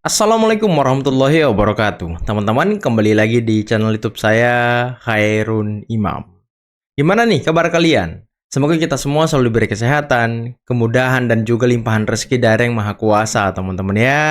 Assalamualaikum warahmatullahi wabarakatuh. Teman-teman, kembali lagi di channel YouTube saya, Khairun Imam. Gimana nih kabar kalian? Semoga kita semua selalu diberi kesehatan, kemudahan, dan juga limpahan rezeki dari Yang Maha Kuasa, teman-teman ya.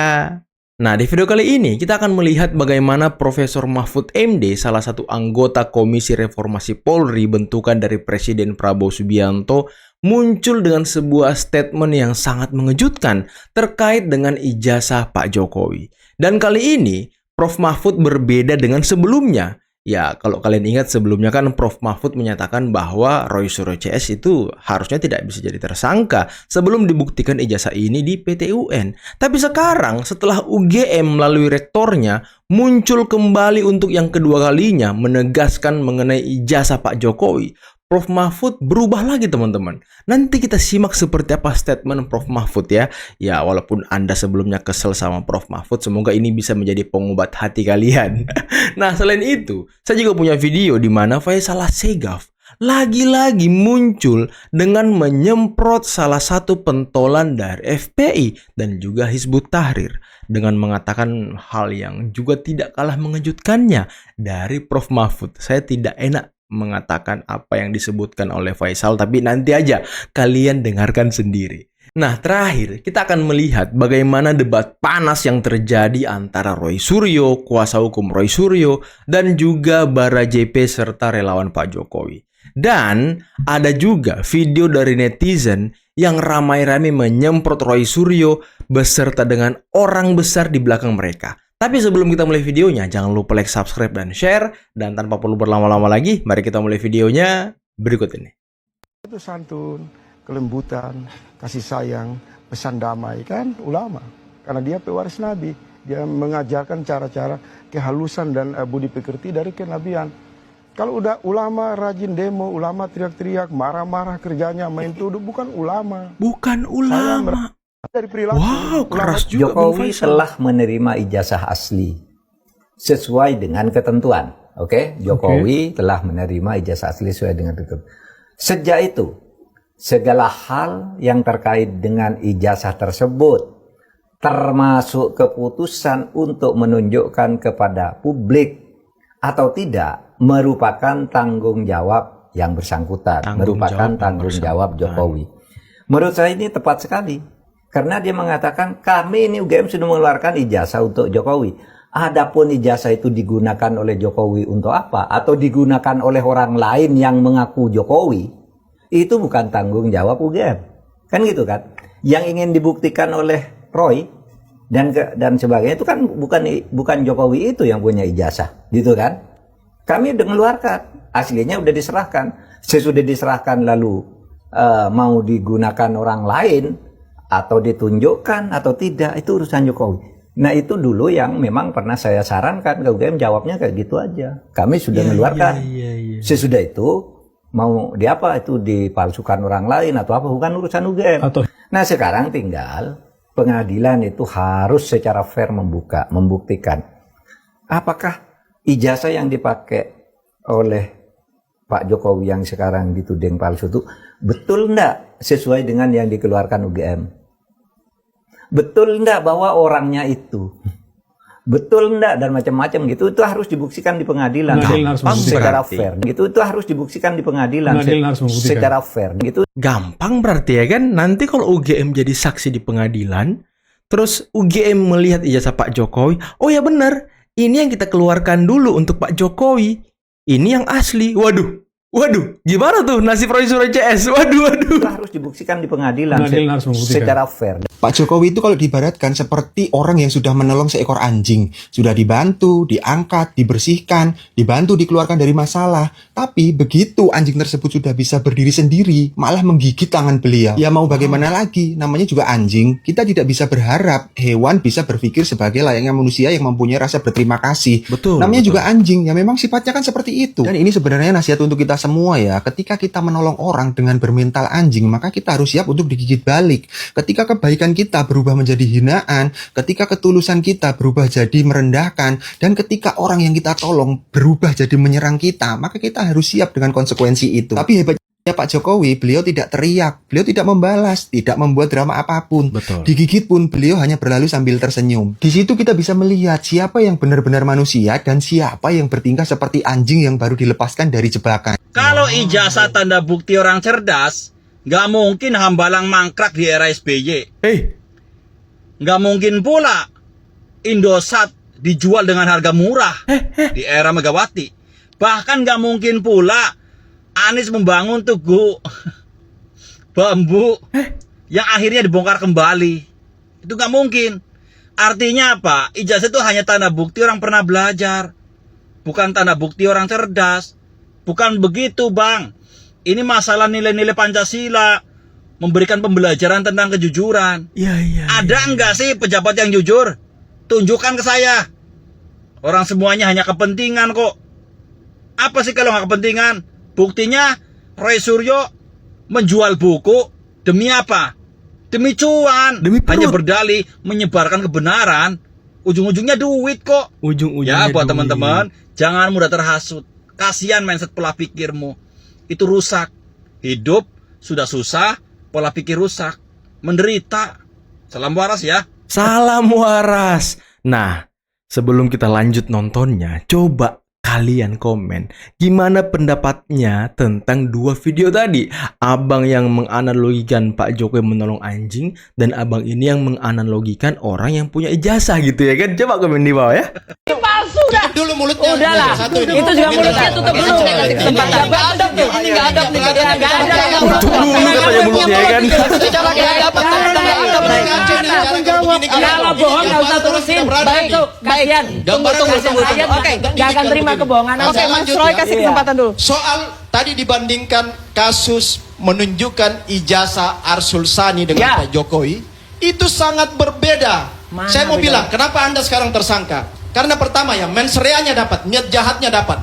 Nah, di video kali ini kita akan melihat bagaimana Profesor Mahfud MD, salah satu anggota Komisi Reformasi Polri bentukan dari Presiden Prabowo Subianto, muncul dengan sebuah statement yang sangat mengejutkan terkait dengan ijazah Pak Jokowi. Dan kali ini, Prof. Mahfud berbeda dengan sebelumnya. Ya, kalau kalian ingat sebelumnya kan Prof. Mahfud menyatakan bahwa Roy Suryo CS itu harusnya tidak bisa jadi tersangka sebelum dibuktikan ijazah ini di PT UN. Tapi sekarang setelah UGM melalui rektornya muncul kembali untuk yang kedua kalinya menegaskan mengenai ijazah Pak Jokowi. Prof. Mahfud berubah lagi teman-teman. Nanti kita simak seperti apa statement Prof. Mahfud ya. Ya walaupun Anda sebelumnya kesel sama Prof. Mahfud, semoga ini bisa menjadi pengobat hati kalian. Nah selain itu, saya juga punya video di mana Faisal Assegaf lagi-lagi muncul dengan menyemprot salah satu pentolan dari FPI dan juga Hizbut Tahrir dengan mengatakan hal yang juga tidak kalah mengejutkannya dari Prof. Mahfud. Saya tidak enak mengatakan apa yang disebutkan oleh Faisal, tapi nanti aja kalian dengarkan sendiri. Nah, terakhir kita akan melihat bagaimana debat panas yang terjadi antara Roy Suryo, kuasa hukum Roy Suryo, dan juga Bara JP serta relawan Pak Jokowi. Dan ada juga video dari netizen yang ramai-ramai menyemprot Roy Suryo beserta dengan orang besar di belakang mereka. Tapi sebelum kita mulai videonya, jangan lupa like, subscribe, dan share. Dan tanpa perlu berlama-lama lagi, mari kita mulai videonya berikut ini. Itu santun, kelembutan, kasih sayang, pesan damai kan ulama. Karena dia pewaris Nabi. Dia mengajarkan cara-cara kehalusan dan budi pekerti dari kenabian. Kalau udah ulama rajin demo, ulama teriak-teriak, marah-marah kerjanya, main tuduh, bukan ulama. Bukan ulama. Dari perilaku. Wow, keras juga Jokowi telah menerima ijazah asli sesuai dengan ketentuan. Oke, Jokowi telah menerima ijazah asli sesuai dengan ketentuan. Sejak itu, segala hal yang terkait dengan ijazah tersebut, termasuk keputusan untuk menunjukkan kepada publik atau tidak, merupakan tanggung jawab yang bersangkutan, merupakan tanggung jawab Jokowi. Menurut saya ini tepat sekali. Karena dia mengatakan kami ini UGM sudah mengeluarkan ijazah untuk Jokowi. Adapun ijazah itu digunakan oleh Jokowi untuk apa? Atau digunakan oleh orang lain yang mengaku Jokowi. Itu bukan tanggung jawab UGM. Kan gitu kan? Yang ingin dibuktikan oleh Roy dan sebagainya itu kan bukan Jokowi itu yang punya ijazah. Gitu kan? Kami udah mengeluarkan. Aslinya udah diserahkan. Sesudah diserahkan lalu mau digunakan orang lain atau ditunjukkan atau tidak, itu urusan Jokowi. Nah itu dulu yang memang pernah saya sarankan ke UGM, jawabnya kayak gitu aja. Kami sudah mengeluarkan. Sesudah itu mau diapa, itu dipalsukan orang lain atau apa, bukan urusan UGM. Nah sekarang tinggal pengadilan itu harus secara fair membuktikan apakah ijazah yang dipakai oleh Pak Jokowi yang sekarang dituding palsu itu betul enggak sesuai dengan yang dikeluarkan UGM? Betul enggak bahwa orangnya itu? Betul enggak dan macam-macam gitu, itu harus dibuktikan di pengadilan secara fair. Gitu itu harus dibuktikan di pengadilan secara fair. Gitu. Gampang berarti ya kan? Nanti kalau UGM jadi saksi di pengadilan, terus UGM melihat ijazah Pak Jokowi, oh ya benar, ini yang kita keluarkan dulu untuk Pak Jokowi. Ini yang asli. Waduh, gimana tuh nasib Roy Suryo CS? Waduh. Itu harus dibuktikan di pengadilan secara fair. Pak Jokowi itu kalau diibaratkan seperti orang yang sudah menolong seekor anjing. Sudah dibantu, diangkat, dibersihkan, dibantu dikeluarkan dari masalah. Tapi begitu anjing tersebut sudah bisa berdiri sendiri, malah menggigit tangan beliau. Ya mau bagaimana lagi, namanya juga anjing. Kita tidak bisa berharap hewan bisa berpikir sebagai layaknya manusia yang mempunyai rasa berterima kasih. Namanya juga anjing, ya memang sifatnya kan seperti itu. Dan ini sebenarnya nasihat untuk kita semua ya. Ketika kita menolong orang dengan bermental anjing, maka kita harus siap untuk digigit balik. Ketika kebaikan kita berubah menjadi hinaan, ketika ketulusan kita berubah jadi merendahkan, dan ketika orang yang kita tolong berubah jadi menyerang kita, maka kita harus siap dengan konsekuensi itu. Tapi hebatnya Ya Pak Jokowi, beliau tidak teriak, beliau tidak membalas, tidak membuat drama apapun. Betul. Digigit pun beliau hanya berlalu sambil tersenyum. Di situ kita bisa melihat siapa yang benar-benar manusia dan siapa yang bertingkah seperti anjing yang baru dilepaskan dari jebakan. Kalau ijazah tanda bukti orang cerdas, nggak mungkin Hambalang mangkrak di era SBY. Nggak mungkin pula Indosat dijual dengan harga murah di era Megawati. Bahkan nggak mungkin pula Anies membangun tugu bambu yang akhirnya dibongkar kembali. Itu nggak mungkin. Artinya apa? Ijazah itu hanya tanda bukti orang pernah belajar, bukan tanda bukti orang cerdas. Bukan begitu, Bang. Ini masalah nilai-nilai Pancasila, memberikan pembelajaran tentang kejujuran. Iya. Ada enggak sih pejabat yang jujur? Tunjukkan ke saya. Orang semuanya hanya kepentingan kok. Apa sih kalau nggak kepentingan? Buktinya Roy Suryo menjual buku demi apa? Demi cuan. Demi perut. Hanya berdalih menyebarkan kebenaran. Ujung-ujungnya duit kok. Ujung-ujungnya Ya buat duit. teman-teman, jangan mudah terhasut. Kasihan mindset pola pikirmu. Itu rusak. Hidup sudah susah, pola pikir rusak. Menderita. Salam waras ya. Salam waras. Nah, sebelum kita lanjut nontonnya, coba kalian komen gimana pendapatnya tentang dua video tadi. Abang yang menganalogikan Pak Jokowi menolong anjing, dan abang ini yang menganalogikan orang yang punya ijazah gitu ya kan. Coba komen di bawah ya. Palsu dah. Dulu mulutnya. Udahlah. Satu ini. Itu juga mulutnya tutup dulu. Kesempatan. Gak adab tuh. Ini gak adab nih. Gak adab. Tutup dulu katanya mulutnya ya kan. Secara gak adab. Kalau bohong gak usah terusin. Baik tuh. Kasian. Tunggu. Oke. Gak akan terima kebohongan. Oke, Mas lanjut Roy ya. kasih kesempatan dulu. Soal tadi dibandingkan kasus menunjukkan ijazah Arsul Sani dengan Ya. Pak Jokowi, itu sangat berbeda. Mana Saya mau beda? bilang, kenapa Anda sekarang tersangka? Karena pertama ya, mens reanya dapat, niat jahatnya dapat.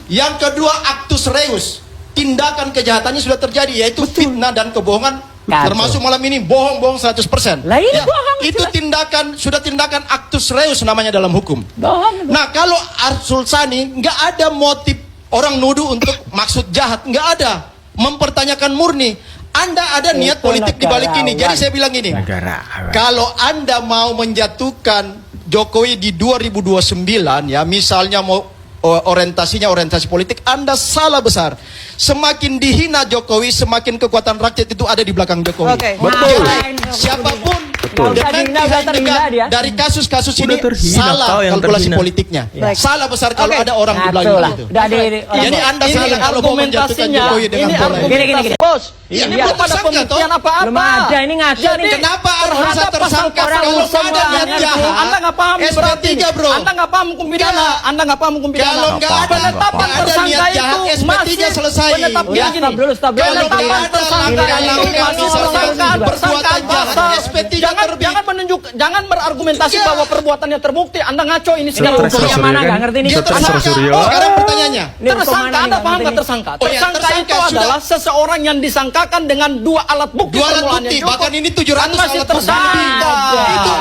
Yang kedua, actus reus, tindakan kejahatannya sudah terjadi, yaitu fitnah dan kebohongan. Kacau. Termasuk malam ini bohong-bohong 100%. Lah ini bohong, Itu jelas. tindakan, sudah tindakan actus reus namanya dalam hukum. Bohong. Nah, kalau Arsul Sani nggak ada motif orang nuduh untuk maksud jahat, nggak ada. Mempertanyakan murni. Anda ada niat Itu politik di balik ini. Jadi negarawan. saya bilang gini, Negara. kalau Anda mau menjatuhkan Jokowi di 2029 ya, misalnya mau orientasinya orientasi politik, Anda salah besar. Semakin dihina Jokowi, semakin kekuatan rakyat itu ada di belakang Jokowi. Oke. Betul. Jadi, siapapun Betul. dengan Nggak usah terhina dia. dari kasus-kasus Udah ini terhina, salah kau yang kalkulasi terhina. politiknya. Baik. Salah besar kalau Oke. ada orang di Ngaco belakang lah. itu. Udah Jadi Anda salah kalau mau menjatuhkan Jokowi dengan pola ini. Gini. Bos, Iya, ini belum belum ada tersangka, pembuktian toh. apa-apa. Belum ada, ini ngaco Jadi, nih. Kenapa harus terhadap tersangka pasal kalau orang nggak ada niat jahat? Anda nggak paham berarti. SP3 bro. Anda nggak paham hukum pidana. Nggak. Anda nggak paham hukum pidana. Kalau nggak ada, Penetapan nggak ada tersangka niat jahat, itu SP3 masih selesai. penetapan Udah, gini. stop dulu. Kalau Penetapan nggak ada tersangka langkah-langkah itu masih misalkan tersangka perbuatan jahat, pasal. SP3 terbit. Jangan berargumentasi Iya. bahwa perbuatannya terbukti. Anda ngaco ini Stres sekarang. Suryo yang mana kan? nggak ngerti nih? Dia Stres tersangka. Suryo. Sekarang pertanyaannya. Ini hukum Tersangka, mana nih, Anda nggak paham ngerti nggak nih? tersangka? Oh ya, Tersangka tersangka itu sudah. adalah seseorang yang disangkakan dengan dua alat bukti. Dua alat permulaan bukti, yang cukup. bahkan ini 700 Masih alat bukti. tersangka. Itu.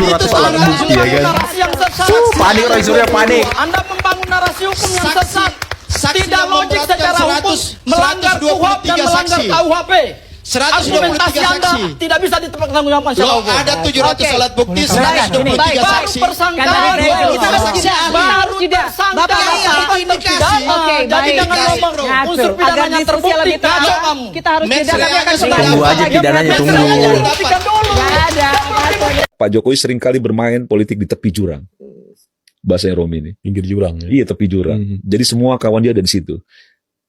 700 alat bukti ya kan. Narasi yang sesat. Panik Roy Suryo, panik. Anda membangun narasi hukum yang Saksi- sesat. saksi Tidak yang logik memberatkan secara hukum, 100, melanggar KUHP dan 123 melanggar saksi. KUHP. 123 Argumentasi Anda saksi. tidak bisa dipertanggungjawabkan secara Loh, hukum. ada 700 Oke. alat bukti, Baik, 123 Baru saksi. persangkaan. Kan tadi kita ada saksi ahli. Baru Tidak. tersangka. Bapak, bukan ini terpidana. kasih. Oke, Jadi baik. jangan Kasih, ngomong bro. unsur Agar pidananya diskusi terbukti. lebih Ngaco tepat, kamu. kita harus Mens jeda. Kami akan reaksi kembali. Tunggu aja pidananya, tunggu. Buktikan dulu. Nggak ada. Pak Jokowi seringkali bermain politik di tepi jurang. Bahasanya Romi ini. Pinggir jurang ya. Iya, tepi jurang. Jadi semua kawan dia ada di situ.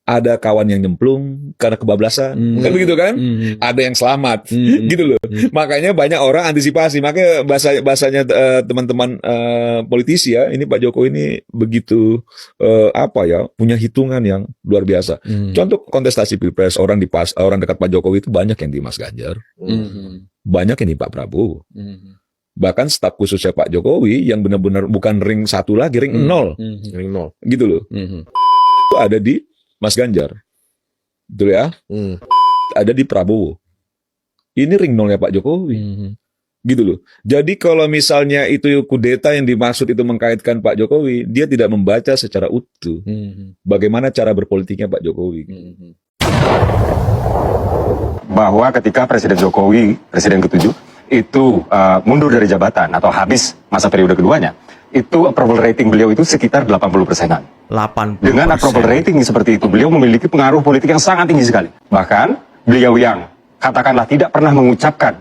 Ada kawan yang nyemplung karena kebablasan. Kan begitu kan? Ada yang selamat. Gitu loh. Makanya banyak orang antisipasi. Makanya bahasanya teman-teman politisi ya, ini Pak Jokowi ini begitu punya hitungan yang luar biasa. Contoh kontestasi Pilpres, orang dekat Pak Jokowi itu banyak yang di Mas Ganjar. Banyak yang di Pak Prabowo. Bahkan staf khususnya Pak Jokowi yang benar-benar bukan ring 1 lagi, ring 0. Ring 0. Gitu loh. Itu ada di Mas Ganjar. Betul ya? Ada di Prabowo. Ini ring 0-nya Pak Jokowi. Gitu loh. Jadi kalau misalnya itu kudeta yang dimaksud itu mengkaitkan Pak Jokowi, dia tidak membaca secara utuh bagaimana cara berpolitiknya Pak Jokowi. Bahwa ketika Presiden Jokowi, Presiden ke-7, itu mundur dari jabatan atau habis masa periode keduanya, itu approval rating beliau itu sekitar 80%-an. 80%. Dengan approval rating seperti itu, beliau memiliki pengaruh politik yang sangat tinggi sekali. Bahkan, beliau yang katakanlah tidak pernah mengucapkan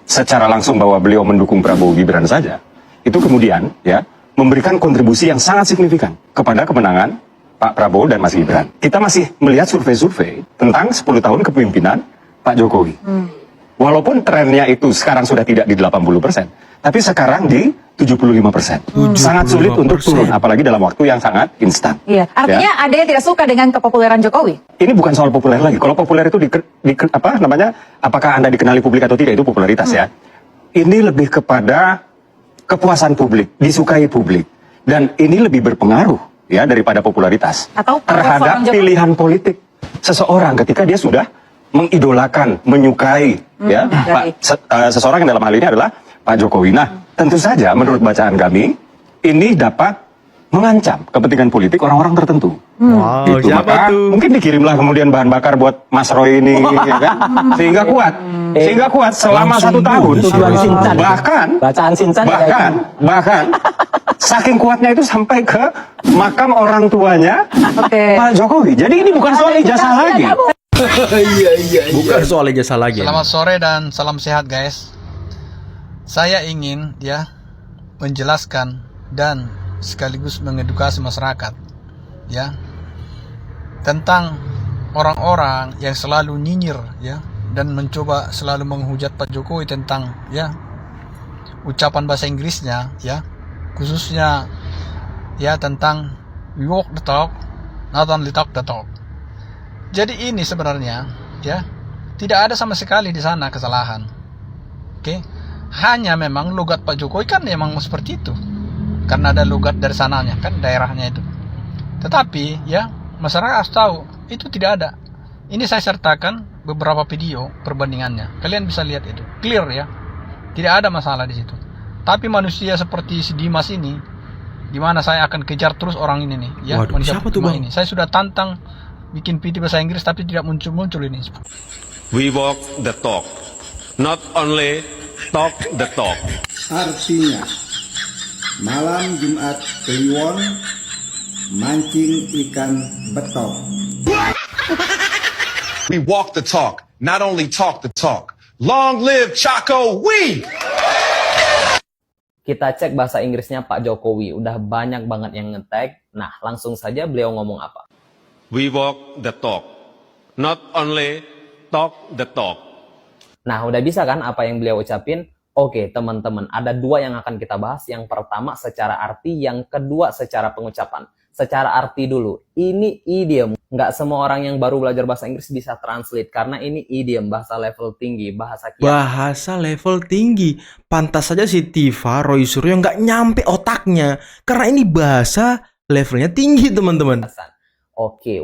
secara langsung bahwa beliau mendukung Prabowo Gibran saja, itu kemudian ya memberikan kontribusi yang sangat signifikan kepada kemenangan Pak Prabowo dan Mas Gibran. Kita masih melihat survei-survei tentang 10 tahun kepemimpinan Pak Jokowi. Walaupun trennya itu sekarang sudah tidak di 80%, tapi sekarang di 75%. Sangat sulit untuk turun, apalagi dalam waktu yang sangat instan. Iya, artinya ada yang tidak suka dengan kepopuleran Jokowi. Ini bukan soal populer lagi. Kalau populer itu apa namanya? Apakah Anda dikenali publik atau tidak, itu popularitas ya. Ini lebih kepada kepuasan publik, disukai publik, dan ini lebih berpengaruh ya daripada popularitas Atau terhadap pilihan politik seseorang ketika dia sudah mengidolakan, menyukai ya seseorang yang dalam hal ini adalah Pak Jokowi. Nah, tentu saja menurut bacaan kami ini dapat mengancam kepentingan politik orang-orang tertentu. Wow, Gitu. siapa Maka tuh? mungkin dikirimlah kemudian bahan bakar buat Mas Roy ini, ya kan? Sehingga kuat selama 1 tahun. Bahkan saking kuatnya itu sampai ke makam orang tuanya Pak Jokowi. Jadi ini bukan soal ijazah lagi. Bukan soal ijazah lagi. Selamat sore dan salam sehat guys. Saya ingin menjelaskan dan sekaligus mengedukasi masyarakat ya tentang orang-orang yang selalu nyinyir ya dan mencoba selalu menghujat Pak Jokowi tentang ucapan bahasa Inggrisnya ya, khususnya ya tentang we walk the talk, not only talk the talk. Jadi ini sebenarnya ya tidak ada sama sekali di sana kesalahan. Oke. Hanya memang logat Pak Jokowi kan memang seperti itu. Karena ada logat dari sananya kan, daerahnya itu. Tetapi ya masyarakat harus tahu itu tidak ada. Ini saya sertakan beberapa video perbandingannya. Kalian bisa lihat itu. Clear ya. Tidak ada masalah di situ. Tapi manusia seperti si Dimas ini, di mana saya akan kejar terus orang ini nih ya. Waduh, manusia siapa tuh, percuma Bang? ini. Saya sudah tantang bikin video bahasa Inggris tapi tidak muncul ini. We walk the talk, not only talk the talk. Artinya, malam Jumat Kliwon mancing ikan betok. We walk the talk, not only talk the talk. Long live Chaco, we! Kita cek bahasa Inggrisnya Pak Jokowi. Udah banyak banget yang nge-tag. Nah, langsung saja beliau ngomong apa. We walk the talk, not only talk the talk. Nah, udah bisa kan apa yang beliau ucapin? Oke, teman-teman, ada 2 yang akan kita bahas. Yang pertama secara arti, yang kedua secara pengucapan. Secara arti dulu, ini idiom. Nggak semua orang yang baru belajar bahasa Inggris bisa translate, karena ini idiom, bahasa level tinggi, bahasa kiamat. Bahasa level tinggi. Pantas saja si Tifa, Roy Suryo nggak nyampe otaknya. Karena ini bahasa levelnya tinggi, teman-teman. Oke,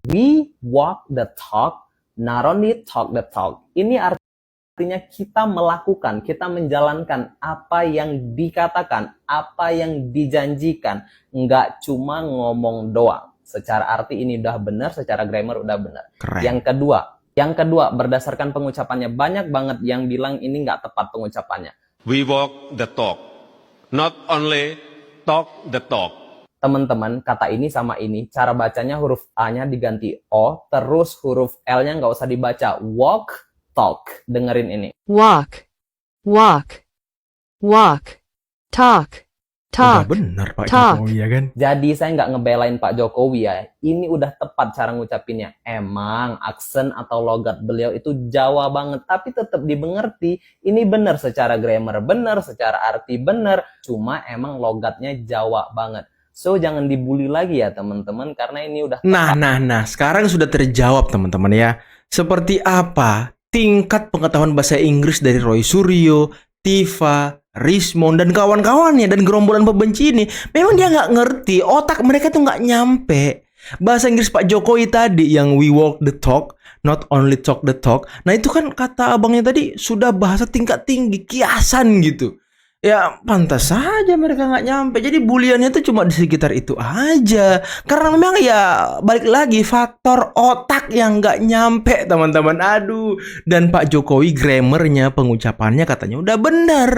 we walk the talk, not only talk the talk. Ini artinya kita melakukan, kita menjalankan apa yang dikatakan, apa yang dijanjikan. Nggak cuma ngomong doang. Secara arti ini udah benar, secara grammar udah benar. Keren. Yang kedua, berdasarkan pengucapannya, banyak banget yang bilang ini nggak tepat pengucapannya. We walk the talk, not only talk the talk. Teman-teman, kata ini sama ini, cara bacanya huruf A-nya diganti O, terus huruf L-nya nggak usah dibaca. Walk, talk. Dengerin ini. Walk, walk, walk, talk, talk. Udah benar Pak talk. Jokowi ya kan? Jadi saya nggak ngebelain Pak Jokowi ya. Ini udah tepat cara ngucapinnya. Emang aksen atau logat beliau itu Jawa banget, tapi tetap dimengerti. Ini benar secara grammar, benar secara arti, benar. Cuma emang logatnya Jawa banget. So, jangan dibully lagi ya teman-teman, karena ini udah tepat. Nah, sekarang sudah terjawab teman-teman ya. Seperti apa tingkat pengetahuan bahasa Inggris dari Roy Suryo, Tifa, Rismond, dan kawan-kawannya, dan gerombolan pembenci ini. Memang dia nggak ngerti, otak mereka tuh nggak nyampe. Bahasa Inggris Pak Jokowi tadi yang we walk the talk, not only talk the talk. Nah itu kan kata abangnya tadi sudah bahasa tingkat tinggi, kiasan gitu. Ya pantas saja mereka nggak nyampe. Jadi buliannya tuh cuma di sekitar itu aja. Karena memang ya balik lagi faktor otak yang nggak nyampe teman-teman. Aduh. Dan Pak Jokowi grammarnya, pengucapannya katanya udah benar.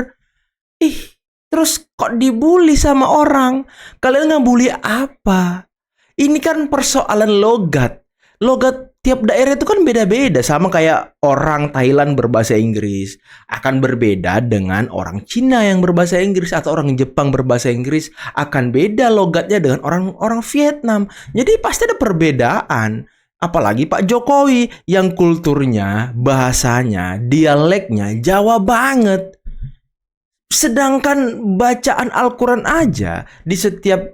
Terus kok dibully sama orang? Kalian ngebully apa? Ini kan persoalan logat. Logat tiap daerah itu kan beda-beda. Sama kayak orang Thailand berbahasa Inggris akan berbeda dengan orang Cina yang berbahasa Inggris, atau orang Jepang berbahasa Inggris akan beda logatnya dengan orang Vietnam. Jadi pasti ada perbedaan. Apalagi Pak Jokowi yang kulturnya, bahasanya, dialeknya Jawa banget. Sedangkan bacaan Al-Quran aja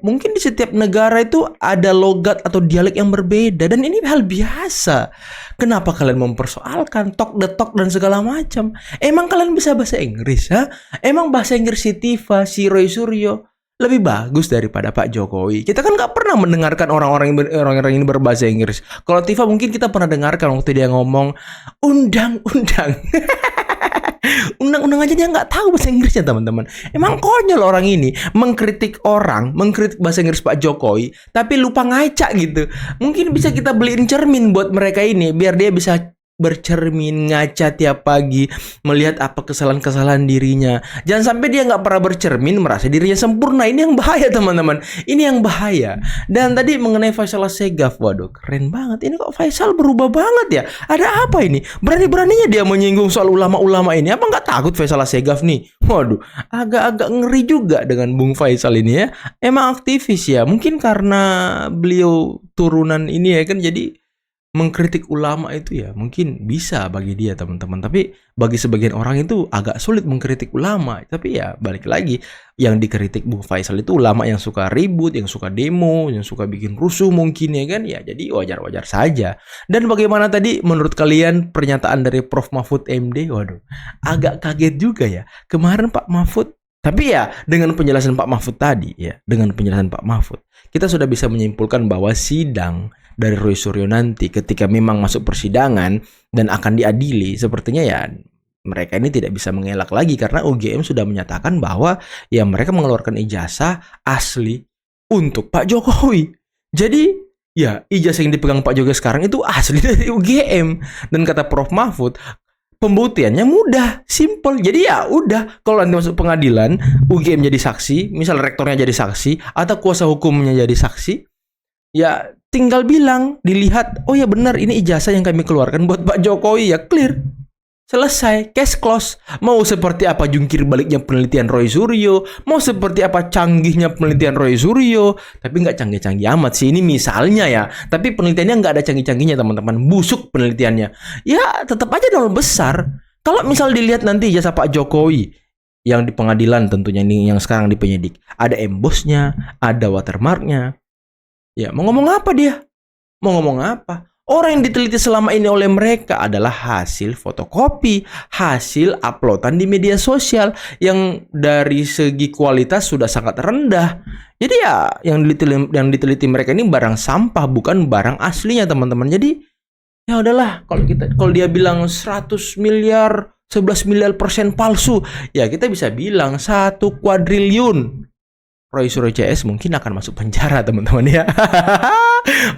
mungkin di setiap negara itu ada logat atau dialek yang berbeda, dan ini hal biasa. Kenapa kalian mempersoalkan talk the talk dan segala macam? Emang kalian bisa bahasa Inggris, ha? Emang bahasa Inggris si Tifa, si Roy Suryo lebih bagus daripada Pak Jokowi? Kita kan nggak pernah mendengarkan orang-orang ini berbahasa Inggris. Kalau Tifa mungkin kita pernah dengarkan waktu dia ngomong undang-undang. Undang-undang aja dia nggak tahu bahasa Inggrisnya, teman-teman. Emang konyol orang ini mengkritik bahasa Inggris Pak Jokowi, tapi lupa ngaca gitu. Mungkin bisa kita beliin cermin buat mereka ini, biar dia bisa bercermin, ngaca tiap pagi, melihat apa kesalahan-kesalahan dirinya. Jangan sampai dia nggak pernah bercermin, merasa dirinya sempurna. Ini yang bahaya, teman-teman. Ini yang bahaya. Dan tadi mengenai Faisal Assegaf, waduh, keren banget. Ini kok Faisal berubah banget ya? Ada apa ini? Berani-beraninya dia menyinggung soal ulama-ulama ini. Apa nggak takut Faisal Assegaf nih? Waduh, agak-agak ngeri juga dengan Bung Faisal ini ya. Emang aktivis ya. Mungkin karena beliau turunan ini ya kan, jadi mengkritik ulama itu ya mungkin bisa bagi dia, teman-teman. Tapi bagi sebagian orang itu agak sulit mengkritik ulama. Tapi ya balik lagi, yang dikritik Bung Faisal itu ulama yang suka ribut, yang suka demo, yang suka bikin rusuh mungkin ya kan. Ya jadi wajar-wajar saja. Dan bagaimana tadi menurut kalian pernyataan dari Prof Mahfud MD? Waduh, agak kaget juga ya. Kemarin Pak Mahfud, tapi ya dengan penjelasan Pak Mahfud tadi ya, dengan penjelasan Pak Mahfud, kita sudah bisa menyimpulkan bahwa sidang dari Roy Suryo nanti ketika memang masuk persidangan dan akan diadili, sepertinya ya mereka ini tidak bisa mengelak lagi, karena UGM sudah menyatakan bahwa ya mereka mengeluarkan ijazah asli untuk Pak Jokowi. Jadi ya ijazah yang dipegang Pak Jokowi sekarang itu asli dari UGM. Dan kata Prof Mahfud, pembuktiannya mudah, simple. Jadi ya udah, kalau nanti masuk pengadilan, UGM jadi saksi, misal rektornya jadi saksi atau kuasa hukumnya jadi saksi, ya tinggal bilang, dilihat, oh ya benar ini ijazah yang kami keluarkan buat Pak Jokowi, ya clear. Selesai, case close. Mau seperti apa jungkir baliknya penelitian Roy Suryo, mau seperti apa canggihnya penelitian Roy Suryo, tapi nggak canggih-canggih amat sih. Ini misalnya ya, tapi penelitiannya nggak ada canggih-canggihnya, teman-teman. Busuk penelitiannya. Ya tetap aja nol besar. Kalau misal dilihat nanti ijazah Pak Jokowi yang di pengadilan, tentunya ini yang sekarang di penyidik, ada embosnya, ada watermarknya. Ya, mau ngomong apa dia? Mau ngomong apa? Orang yang diteliti selama ini oleh mereka adalah hasil fotokopi, hasil uploadan di media sosial yang dari segi kualitas sudah sangat rendah. Jadi ya yang diteliti mereka ini barang sampah, bukan barang aslinya, teman-teman. Jadi ya udahlah, kalau dia bilang 100 miliar, 11 miliar % palsu, ya kita bisa bilang 1 kuadriliun. Roy Suryo CS mungkin akan masuk penjara, teman-teman ya.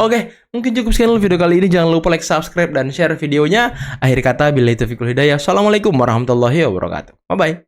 Oke, mungkin cukup sekian video kali ini. Jangan lupa like, subscribe, dan share videonya. Akhir kata, billahi taufiq wal hidayah. Assalamualaikum warahmatullahi wabarakatuh. Bye-bye.